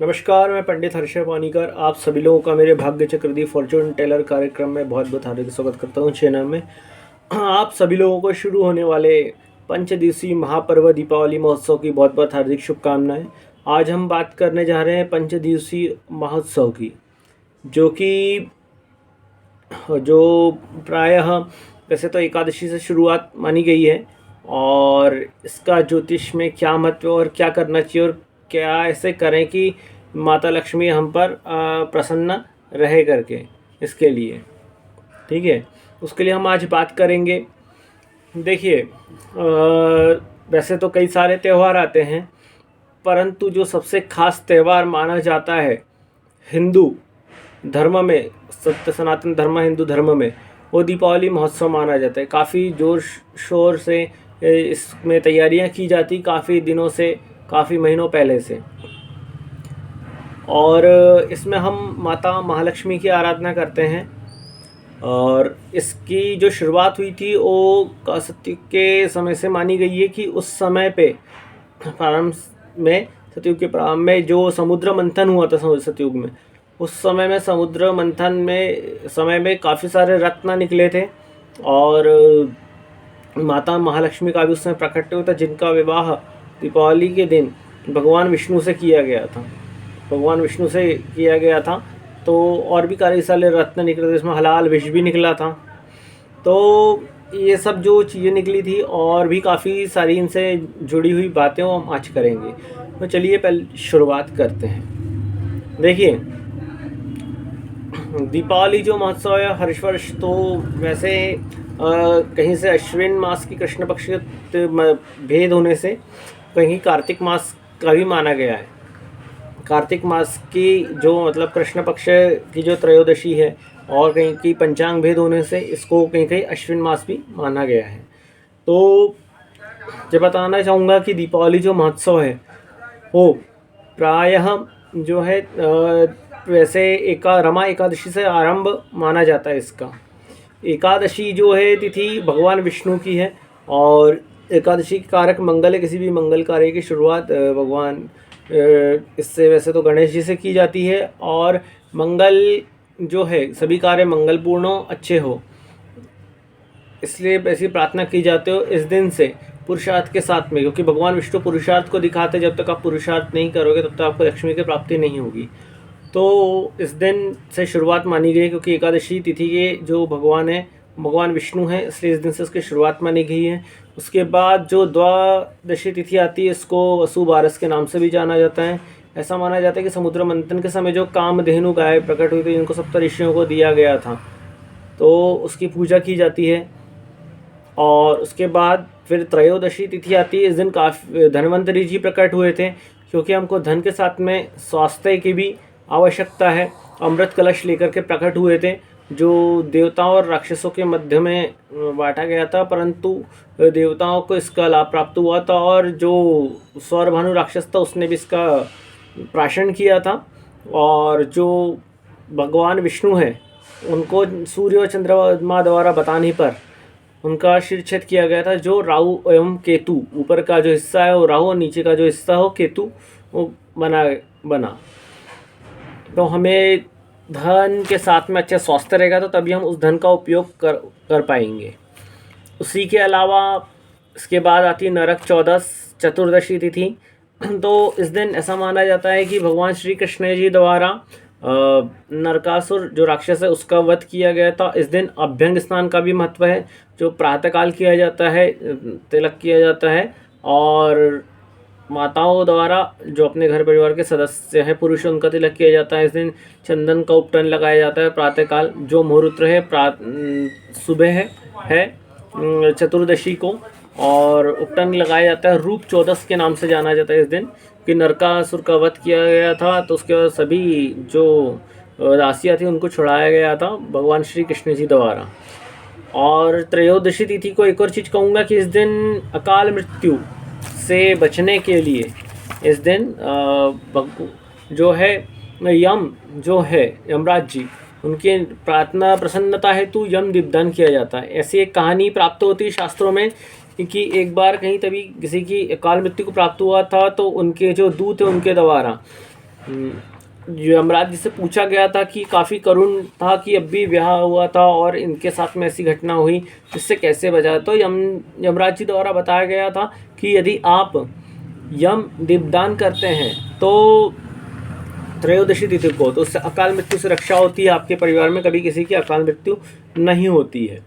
नमस्कार, मैं पंडित हर्षय पानीकर आप सभी लोगों का मेरे भाग्य चक्र दी फॉर्चून टेलर कार्यक्रम में बहुत बहुत हार्दिक स्वागत करता हूँ चैनल में। आप सभी लोगों को शुरू होने वाले पंच दिवसीय महापर्व दीपावली महोत्सव की बहुत बहुत हार्दिक शुभकामनाएं। आज हम बात करने जा रहे हैं पंच दिवसीय महोत्सव की, जो प्रायः वैसे तो एकादशी से शुरुआत मानी गई है। और इसका ज्योतिष में क्या महत्व और क्या करना चाहिए और क्या ऐसे करें कि माता लक्ष्मी हम पर प्रसन्न रहे करके, इसके लिए ठीक है, उसके लिए हम आज बात करेंगे। देखिए, वैसे तो कई सारे त्यौहार आते हैं, परंतु जो सबसे खास त्यौहार माना जाता है हिंदू धर्म में, सत्य सनातन धर्म हिंदू धर्म में, वो दीपावली महोत्सव माना जाता है। काफ़ी जोर शोर से इसमें तैयारियां की जाती, काफ़ी दिनों से, काफ़ी महीनों पहले से। और इसमें हम माता महालक्ष्मी की आराधना करते हैं। और इसकी जो शुरुआत हुई थी वो सतयुग के समय से मानी गई है कि उस समय पे प्रारंभ में, सतयुग के प्रारंभ में जो समुद्र मंथन हुआ था सतयुग में, उस समय में समुद्र मंथन में समय में काफ़ी सारे रत्न निकले थे। और माता महालक्ष्मी का भी उस समय प्रकट हुआ था, जिनका विवाह दीपावली के दिन भगवान विष्णु से किया था। तो और भी कई सारे रत्न निकले थे, इसमें हलाल विष भी निकला था। तो ये सब जो चीज़ें निकली थी और भी काफ़ी सारी इनसे जुड़ी हुई बातें हम आज करेंगे। तो चलिए पहले शुरुआत करते हैं। देखिए, दीपावली जो महोत्सव है हर वर्ष तो वैसे कहीं से अश्विन मास की कृष्ण पक्ष के भेद होने से कहीं कार्तिक मास का भी माना गया है। कार्तिक मास की जो मतलब कृष्ण पक्ष की जो त्रयोदशी है, और कहीं की पंचांग भेद होने से इसको कहीं कहीं अश्विन मास भी माना गया है। तो जो बताना चाहूँगा कि दीपावली जो महोत्सव है वो प्रायः जो है वैसे रमा एकादशी से आरंभ माना जाता है इसका। एकादशी जो है तिथि भगवान विष्णु की है, और एकादशी कारक मंगल है। किसी भी मंगल कार्य की शुरुआत भगवान इससे वैसे तो गणेश जी से की जाती है। और मंगल जो है सभी कार्य मंगलपूर्ण हो, अच्छे हो, इसलिए ऐसी प्रार्थना की जाती हो इस दिन से पुरुषार्थ के साथ में, क्योंकि भगवान विष्णु पुरुषार्थ को दिखाते, जब तक आप पुरुषार्थ नहीं करोगे तब तक आपको लक्ष्मी की प्राप्ति नहीं होगी। तो इस दिन से शुरुआत मानी गई, क्योंकि एकादशी तिथि के जो भगवान है भगवान विष्णु है, इसलिए इस दिन से उसकी शुरुआत मानी गई है। उसके बाद जो द्वादशी तिथि आती है, इसको वसु बारस के नाम से भी जाना जाता है। ऐसा माना जाता है कि समुद्र मंथन के समय जो कामधेनु गाय प्रकट हुई थी, जिनको सप्त ऋषियों को दिया गया था, तो उसकी पूजा की जाती है। और उसके बाद फिर त्रयोदशी तिथि आती है। इस दिन काफ़ी धन्वंतरी जी प्रकट हुए थे, क्योंकि हमको धन के साथ में स्वास्थ्य की भी आवश्यकता है। अमृत कलश लेकर के प्रकट हुए थे, जो देवताओं और राक्षसों के मध्य में बांटा गया था, परंतु देवताओं को इसका लाभ प्राप्त हुआ था, और जो सौरभानु राक्षस था उसने भी इसका प्राशन किया था। और जो भगवान विष्णु है उनको सूर्य और चंद्रमा द्वारा बताने पर उनका शिरच्छेद किया गया था। जो राहु एवं केतु, ऊपर का जो हिस्सा है वो राहु और नीचे का जो हिस्सा हो केतु, वो बना। तो हमें धन के साथ में अच्छा स्वास्थ्य रहेगा, तो तभी हम उस धन का उपयोग कर पाएंगे। उसी के अलावा इसके बाद आती है नरक चतुर्दशी तिथि। तो इस दिन ऐसा माना जाता है कि भगवान श्री कृष्ण जी द्वारा नरकासुर जो राक्षस है उसका वध किया गया था। इस दिन अभ्यंग स्नान का भी महत्व है, जो प्रातःकाल किया जाता है, तिलक किया जाता है। और माताओं द्वारा जो अपने घर परिवार के सदस्य हैं पुरुष, उनका तिलक किया जाता है। इस दिन चंदन का उपटन लगाया जाता है प्रातःकाल। जो मुहूर्त है सुबह है चतुर्दशी को, और उपटन लगाया जाता है। रूप चौदस के नाम से जाना जाता है इस दिन, कि नरकासुर का वध किया गया था, तो उसके बाद सभी जो दासियाँ थी उनको छुड़ाया गया था भगवान श्री कृष्ण जी द्वारा। और त्रयोदशी तिथि को एक और चीज़ कहूँगा कि इस दिन अकाल मृत्यु से बचने के लिए इस दिन जो है यमराज जी, उनके प्रार्थना प्रसन्नता हेतु यम दीपदान किया जाता है। ऐसी एक कहानी प्राप्त होती है शास्त्रों में कि एक बार कहीं तभी किसी की अकाल मृत्यु को प्राप्त हुआ था, तो उनके जो दूत है उनके द्वारा यमराज जी से पूछा गया था कि काफ़ी करुण था कि अब भी ब्याह हुआ था और इनके साथ में ऐसी घटना हुई, इससे कैसे बचा। तो यमराज जी द्वारा बताया गया था कि यदि आप यम दीपदान करते हैं तो त्रयोदशी तिथि को, तो उससे अकाल मृत्यु से रक्षा होती है, आपके परिवार में कभी किसी की अकाल मृत्यु नहीं होती है।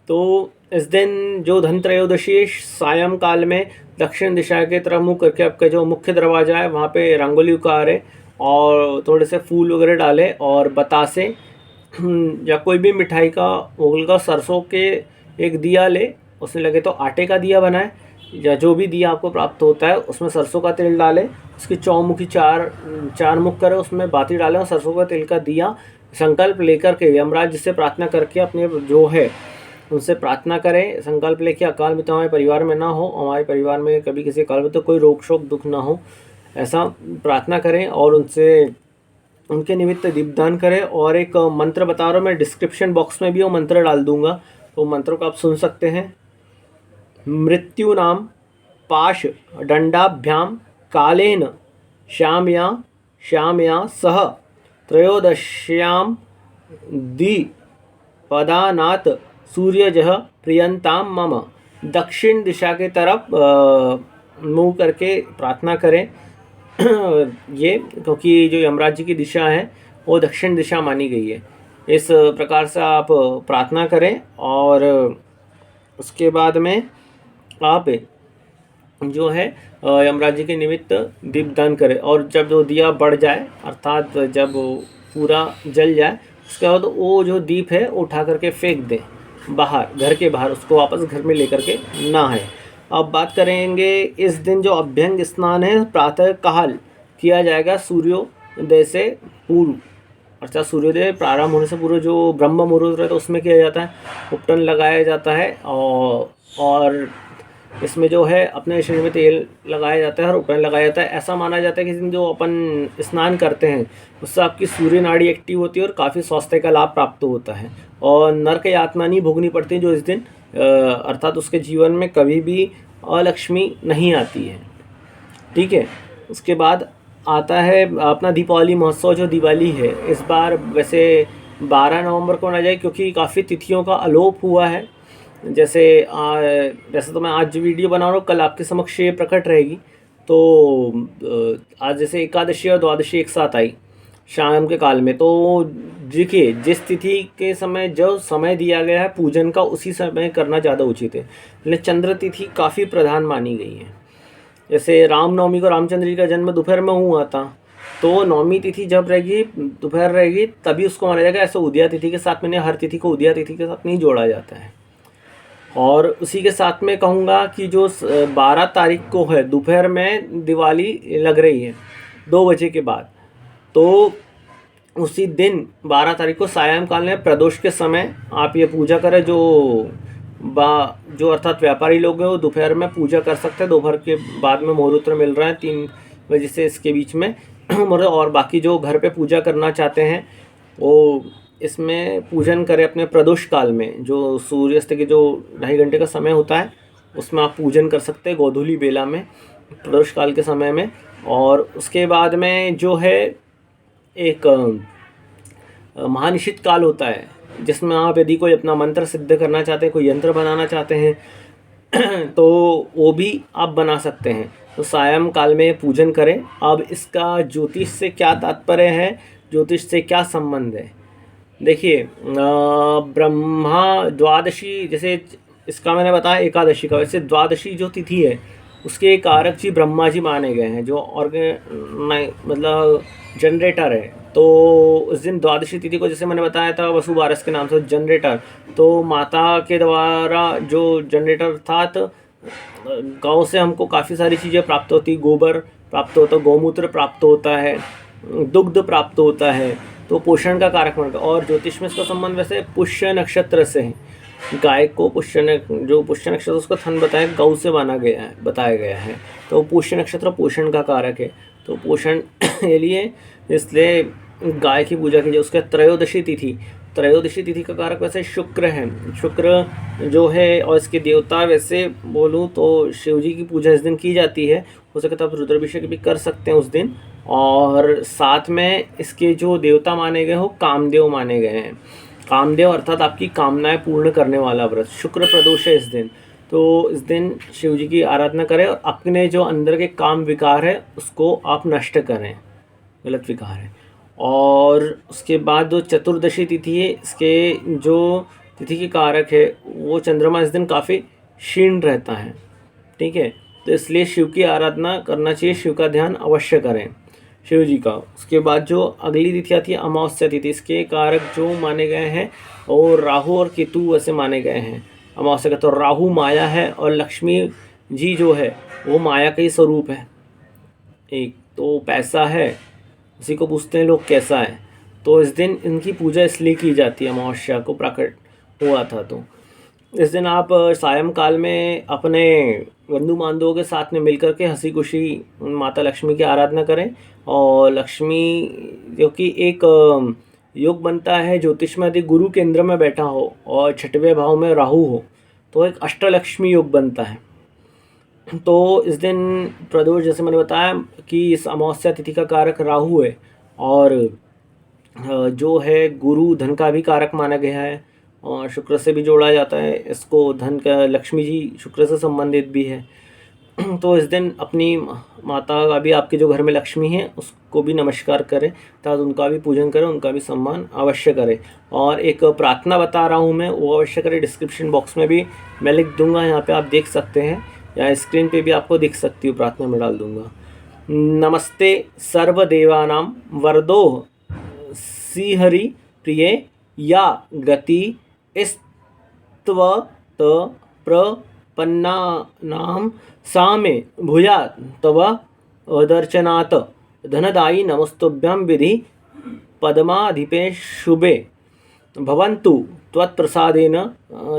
तो इस दिन जो धन त्रयोदशी सायंकाल में दक्षिण दिशा के तरफ मुँह करके आपका जो मुख्य दरवाज़ा है वहाँ पे रंगोली उतारे और थोड़े से फूल वगैरह डालें और बतासे या कोई भी मिठाई का ओगल का सरसों के एक दिया ले, उसमें लगे तो आटे का दिया बनाए या जो भी दिया आपको प्राप्त होता है उसमें सरसों का तेल डालें, उसकी चौमुखी चार मुख करें, उसमें बाती डालें और सरसों का तेल का दिया संकल्प लेकर के यमराज जिससे प्रार्थना करके अपने जो है उनसे प्रार्थना करें, संकल्प लेके अकाल मृत्यु हमारे परिवार में ना हो, हमारे परिवार में कभी किसी अकाल मृत्यु कोई रोग शोक दुख ना हो, ऐसा प्रार्थना करें और उनसे उनके निमित्त दीपदान करें। और एक मंत्र बता रहा हूँ मैं, डिस्क्रिप्शन बॉक्स में भी वो मंत्र डाल दूंगा, तो मंत्र को आप सुन सकते हैं। मृत्यु नाम पाश दंडाभ्याम कालेन श्यामया सह त्रयोदश्याम द्विपदानात् सूर्यजः प्रियंताम मम। दक्षिण दिशा के तरफ मुँह करके प्रार्थना करें ये, क्योंकि जो यमराज जी की दिशा है वो दक्षिण दिशा मानी गई है। इस प्रकार से आप प्रार्थना करें और उसके बाद में आप जो है यमराज जी के निमित्त दीपदान करें। और जब जो दिया बढ़ जाए अर्थात जब पूरा जल जाए उसके बाद वो जो दीप है उठा करके फेंक दें बाहर, घर के बाहर, उसको वापस घर में लेकर के ना है। अब बात करेंगे इस दिन जो अभ्यंग स्नान है प्रातः काल किया जाएगा सूर्योदय से पूर्व, अर्थात सूर्योदय प्रारंभ होने से पूर्व जो ब्रह्म मुहूर्त रहता है उसमें किया जाता है, उपटन लगाया जाता है और इसमें जो है अपने शरीर में तेल लगाया जाता है और उपटन लगाया जाता है। ऐसा माना जाता है कि इस दिन जो अपन स्नान करते हैं उससे आपकी सूर्य नाड़ी एक्टिव होती है और काफ़ी स्वास्थ्य का लाभ प्राप्त होता है और नरक यातना नहीं भोगनी पड़ती जो इस दिन, अर्थात उसके जीवन में कभी भी अलक्ष्मी नहीं आती है। ठीक है, उसके बाद आता है अपना दीपावली महोत्सव। जो दिवाली है इस बार वैसे 12 नवंबर को ना जाए क्योंकि काफ़ी तिथियों का अलोप हुआ है। वैसे तो मैं आज वीडियो बना रहा हूँ, कल आपके समक्ष ये प्रकट रहेगी। तो आज जैसे एकादशी और द्वादशी एक साथ आई शाम के काल में, तो देखिए जिस तिथि के समय जो समय दिया गया है पूजन का उसी समय करना ज़्यादा उचित है। लेकिन चंद्र तिथि काफ़ी प्रधान मानी गई है। जैसे रामनवमी को रामचंद्र जी का जन्म दोपहर में हुआ था, तो नवमी तिथि जब रहेगी दोपहर रहेगी तभी उसको माना जाएगा। ऐसे उदया तिथि के साथ मैंने हर तिथि को उदया तिथि के साथ नहीं जोड़ा जाता है। और उसी के साथ में कहूँगा कि जो 12 तारीख को है दोपहर में दिवाली लग रही है 2 बजे के बाद, तो उसी दिन 12 तारीख को सायंकाल में प्रदोष के समय आप ये पूजा करें। जो अर्थात व्यापारी लोग हैं वो दोपहर में पूजा कर सकते हैं, दोपहर के बाद में मुहूर्त मिल रहा है 3 बजे से इसके बीच में और बाकी जो घर पे पूजा करना चाहते हैं वो इसमें पूजन करें अपने प्रदोष काल में, जो सूर्यास्त के जो 2.5 घंटे का समय होता है उसमें आप पूजन कर सकते हैं गोधूली बेला में प्रदोष काल के समय में। और उसके बाद में जो है एक महानिशित काल होता है जिसमें आप यदि कोई अपना मंत्र सिद्ध करना चाहते हैं, कोई यंत्र बनाना चाहते हैं तो वो भी आप बना सकते हैं। तो सायं काल में पूजन करें। अब इसका ज्योतिष से क्या तात्पर्य है, ज्योतिष से क्या संबंध है, देखिए ब्रह्मा द्वादशी, जैसे इसका मैंने बताया एकादशी का, वैसे द्वादशी जो तिथि है उसके कारक जी ब्रह्मा जी माने गए हैं जो मतलब जनरेटर है। तो उस दिन द्वादशी तिथि को जैसे मैंने बताया था वसु बारस के नाम से जनरेटर, तो माता के द्वारा जो जनरेटर था, तो गाँव से हमको काफ़ी सारी चीज़ें प्राप्त होती, गोबर प्राप्त होता, गौमूत्र प्राप्त होता है, दुग्ध प्राप्त होता है, तो पोषण का कारक बनता है। और ज्योतिष में इसका संबंध वैसे पुष्य नक्षत्र से है। गाय को पुष्य नक्षत्र उसका थन गौ से बताया गया है, तो पुष्य नक्षत्र पोषण का कारक है। तो पोषण के लिए इसलिए गाय की पूजा कीजिए। उसके त्रयोदशी तिथि का कारक वैसे शुक्र है, शुक्र जो है, और इसके देवता वैसे बोलूँ तो शिव जी की पूजा इस दिन की जाती है। हो सके तो आप रुद्राभिषेक भी कर सकते हैं उस दिन, और साथ में इसके जो देवता माने गए हो कामदेव माने गए हैं। कामदेव अर्थात आपकी कामनाएं पूर्ण करने वाला व्रत। शुक्र प्रदोष है इस दिन, तो इस दिन शिव जी की आराधना करें और अपने जो अंदर के काम विकार है उसको आप नष्ट करें, गलत विकार है। और उसके बाद जो चतुर्दशी तिथि है, इसके जो तिथि के कारक है वो चंद्रमा इस दिन काफ़ी क्षीण रहता है, ठीक है। तो इसलिए शिव की आराधना करना चाहिए, शिव का ध्यान अवश्य करें शिव जी का। उसके बाद जो अगली तिथि आती है अमावस्या तिथि, इसके कारक जो माने गए हैं और राहु और केतु वैसे माने गए हैं। अमावस्या का तो राहु माया है और लक्ष्मी जी जो है वो माया का ही स्वरूप है। एक तो पैसा है, उसी को पूछते हैं लोग कैसा है, तो इस दिन इनकी पूजा इसलिए की जाती है, अमावस्या को प्रकट हुआ था। तो इस दिन आप सायंकाल में अपने बंधु बांधवों के साथ में मिलकर के हंसी खुशी माता लक्ष्मी की आराधना करें। और लक्ष्मी जो कि एक योग बनता है ज्योतिष में, यदि गुरु केंद्र में बैठा हो और छठवें भाव में राहु हो तो एक अष्टलक्ष्मी योग बनता है। तो इस दिन प्रदोष, जैसे मैंने बताया कि इस अमावस्या तिथि का कारक राहु है और जो है गुरु धन का भी कारक माना गया है और शुक्र से भी जोड़ा जाता है इसको। धन का लक्ष्मी जी शुक्र से संबंधित भी है। तो इस दिन अपनी माता का भी, आपके जो घर में लक्ष्मी है उसको भी नमस्कार करें, तथा उनका भी पूजन करें, उनका भी सम्मान अवश्य करें। और एक प्रार्थना बता रहा हूँ मैं, वो अवश्य करें। डिस्क्रिप्शन बॉक्स में भी मैं लिख दूंगा, यहाँ पे आप देख सकते हैं, या स्क्रीन पे भी आपको दिख सकती हूँ, प्रार्थना में डाल दूंगा। नमस्ते सर्वदेवानां वरदो श्रीहरि प्रिय या गति स्त्वत प्रपन्नानां सामे भूयात् तव दर्शनात् धनदायी नमस्तुभ्यं विधि पद्माधिपे शुभे भवन्तु त्वत्प्रसादेन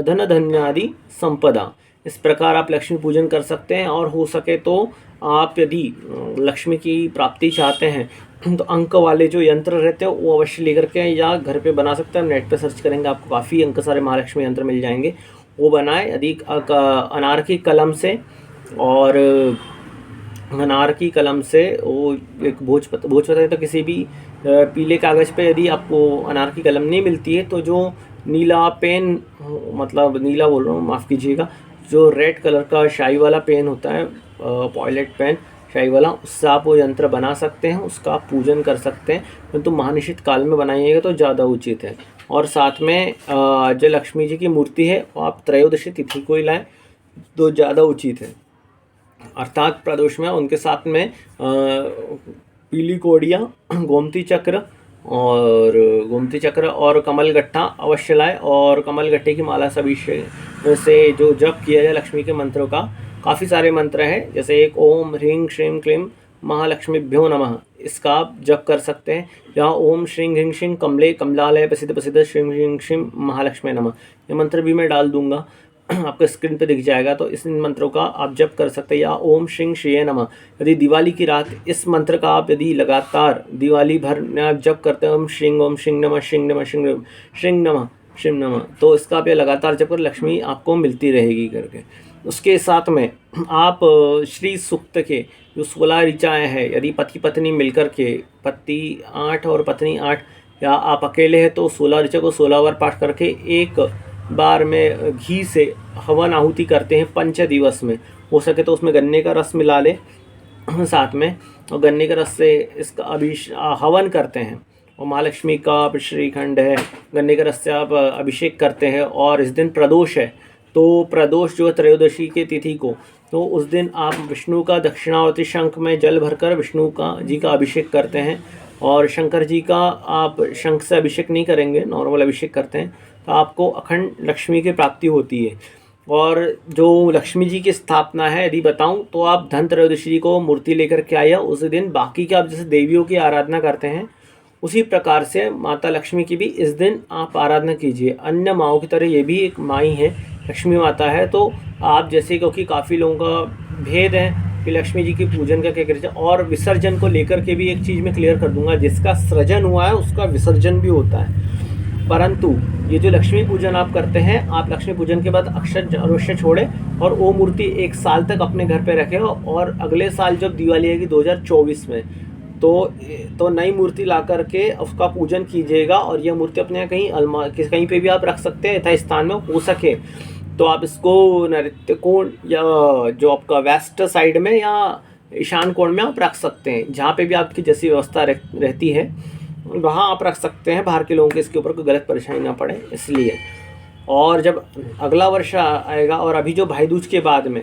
धनधन्यादि संपदा। इस प्रकार आप लक्ष्मी पूजन कर सकते हैं। और हो सके तो आप यदि लक्ष्मी की प्राप्ति चाहते हैं तो अंक वाले जो यंत्र रहते हैं वो अवश्य लेकर के, या घर पे बना सकते हैं। नेट पे सर्च करेंगे आपको काफ़ी अंक सारे महालक्ष्मी यंत्र मिल जाएंगे, वो बनाएं। यदि अनार की कलम से, और अनार की कलम से वो एक भोजपत्र है तो किसी भी पीले कागज़ पे यदि आपको अनार की कलम नहीं मिलती है तो जो नीला पेन, मतलब नीला बोल रहा हूँ, माफ़ कीजिएगा, जो रेड कलर का शाई वाला पेन होता है, पॉयलेट पेन शाई वाला, उससे आप वो यंत्र बना सकते हैं, उसका आप पूजन कर सकते हैं। परंतु महानिशित काल में बनाइएगा तो ज़्यादा उचित है। और साथ में जो लक्ष्मी जी की मूर्ति है वो आप त्रयोदशी तिथि को ही लाएं तो ज़्यादा उचित है। अर्थात प्रदोष में उनके साथ में पीली कोड़ियाँ, गोमती चक्र और कमल गट्टा अवश्य लाए। और कमल गट्टे की माला सभी से जो जप किया जाए लक्ष्मी के मंत्रों का, काफ़ी सारे मंत्र हैं, जैसे एक ओम ह्रीं श्रीं क्लीं महालक्ष्मीभ्यो नमः, इसका आप जप कर सकते हैं। या ओम श्रीं ह्रीं श्रीं कमले कमलालय प्रसिद्ध प्रसिद्ध श्रीं ह्रीं श्रीं महालक्ष्मी नमः, ये मंत्र भी मैं डाल दूंगा, आपको स्क्रीन पे दिख जाएगा, तो इस मंत्रों का आप जप कर सकते हैं। या ओम श्रीं श्रीये नमः, यदि दिवाली की रात इस मंत्र का आप यदि लगातार दिवाली भर में आप जप करते हैं, ओम श्रीं नमः श्रीं नमः श्रीं नमः श्रीं नमः, तो इसका आप लगातार जप कर लक्ष्मी आपको मिलती रहेगी करके। उसके साथ में आप श्री सूक्त के जो 16 ऋचाएँ हैं, यदि पति पत्नी मिलकर के, पति 8 और पत्नी 8, या आप अकेले हैं तो 16 ऋचा को 16 बार पाठ करके एक बार में घी से हवन आहुति करते हैं पंच दिवस में। हो सके तो उसमें गन्ने का रस मिला ले साथ में, और गन्ने के रस से इसका हवन करते हैं। और महालक्ष्मी का श्रीखंड है, गन्ने के रस से आप अभिषेक करते हैं। और इस दिन प्रदोष है, तो प्रदोष जो है त्रयोदशी के तिथि को, तो उस दिन आप विष्णु का दक्षिणावर्ती शंख में जल भरकर विष्णु का जी का अभिषेक करते हैं। और शंकर जी का आप शंख से अभिषेक नहीं करेंगे, नॉर्मल अभिषेक करते हैं, तो आपको अखंड लक्ष्मी की प्राप्ति होती है। और जो लक्ष्मी जी की स्थापना है यदि बताऊं तो आप धन त्रयोदशी जी को मूर्ति लेकर के आइए उस दिन। बाकी के आप जैसे देवियों की आराधना करते हैं उसी प्रकार से माता लक्ष्मी की भी इस दिन आप आराधना कीजिए। अन्य माँओं की तरह ये भी एक माई है, लक्ष्मी माता है। तो आप जैसे, क्योंकि काफ़ी लोगों का भेद है कि लक्ष्मी जी की पूजन का क्या करें, और विसर्जन को लेकर के भी एक चीज़ मैं क्लियर कर दूंगा, जिसका सृजन हुआ है उसका विसर्जन भी होता है। परंतु ये जो लक्ष्मी पूजन आप करते हैं, आप लक्ष्मी पूजन के बाद अक्षर अवश्य छोड़ें और वो मूर्ति 1 साल तक अपने घर पे रखें। और अगले साल जब दिवाली आएगी 2024 में, तो नई मूर्ति ला करके उसका पूजन कीजिएगा, और यह मूर्ति अपने कहीं कहीं पे भी आप रख सकते हैं यथा स्थान में हो सके तो आप इसको नैऋत्य कोण या जो आपका वेस्ट साइड में या ईशान कोण में आप रख सकते हैं, जहाँ पे भी आपकी जैसी व्यवस्था रहती है वहाँ आप रख सकते हैं, बाहर के लोगों के इसके ऊपर कोई गलत परेशानी ना पड़े इसलिए। और जब अगला वर्ष आएगा और अभी जो भाई दूज के बाद में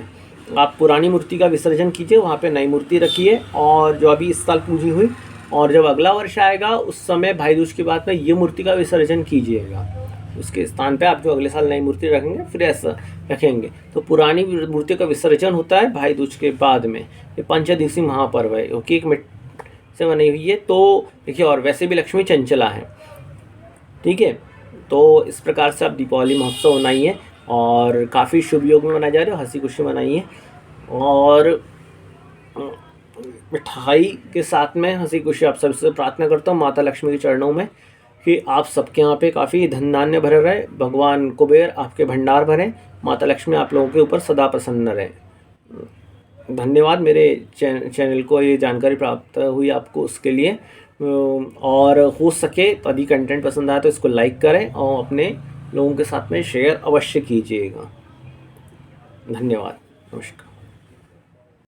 आप पुरानी मूर्ति का विसर्जन कीजिए, वहाँ पे नई मूर्ति रखिए और जो अभी इस साल पूजी हुई, और जब अगला वर्ष आएगा उस समय भाई दूज के बाद में ये मूर्ति का विसर्जन कीजिएगा, उसके स्थान पे आप जो अगले साल नई मूर्ति रखेंगे फिर ऐसा रखेंगे। तो पुरानी मूर्ति का विसर्जन होता है भाई दूज के बाद में। ये पंचदिवसीय महापर्व है क्योंकि एक मिट्टी से बनी हुई है, तो देखिए और वैसे भी लक्ष्मी चंचला है, ठीक है। तो इस प्रकार से आप दीपावली महोत्सव मनाइए और काफ़ी शुभ योग में मनाए जा रहे हो, हंसी खुशी मनाइए और मिठाई के साथ में हंसी खुशी आप सबसे प्रार्थना करता हूँ माता लक्ष्मी के चरणों में कि आप सबके यहाँ पे काफ़ी धन धान्य भरे रहे, भगवान कुबेर आपके भंडार भरें, माता लक्ष्मी आप लोगों के ऊपर सदा प्रसन्न रहे। धन्यवाद मेरे चैनल को ये जानकारी प्राप्त हुई आपको उसके लिए, और हो सके तो यदि कंटेंट पसंद आया तो इसको लाइक करें और अपने लोगों के साथ में शेयर अवश्य कीजिएगा। धन्यवाद, नमस्कार।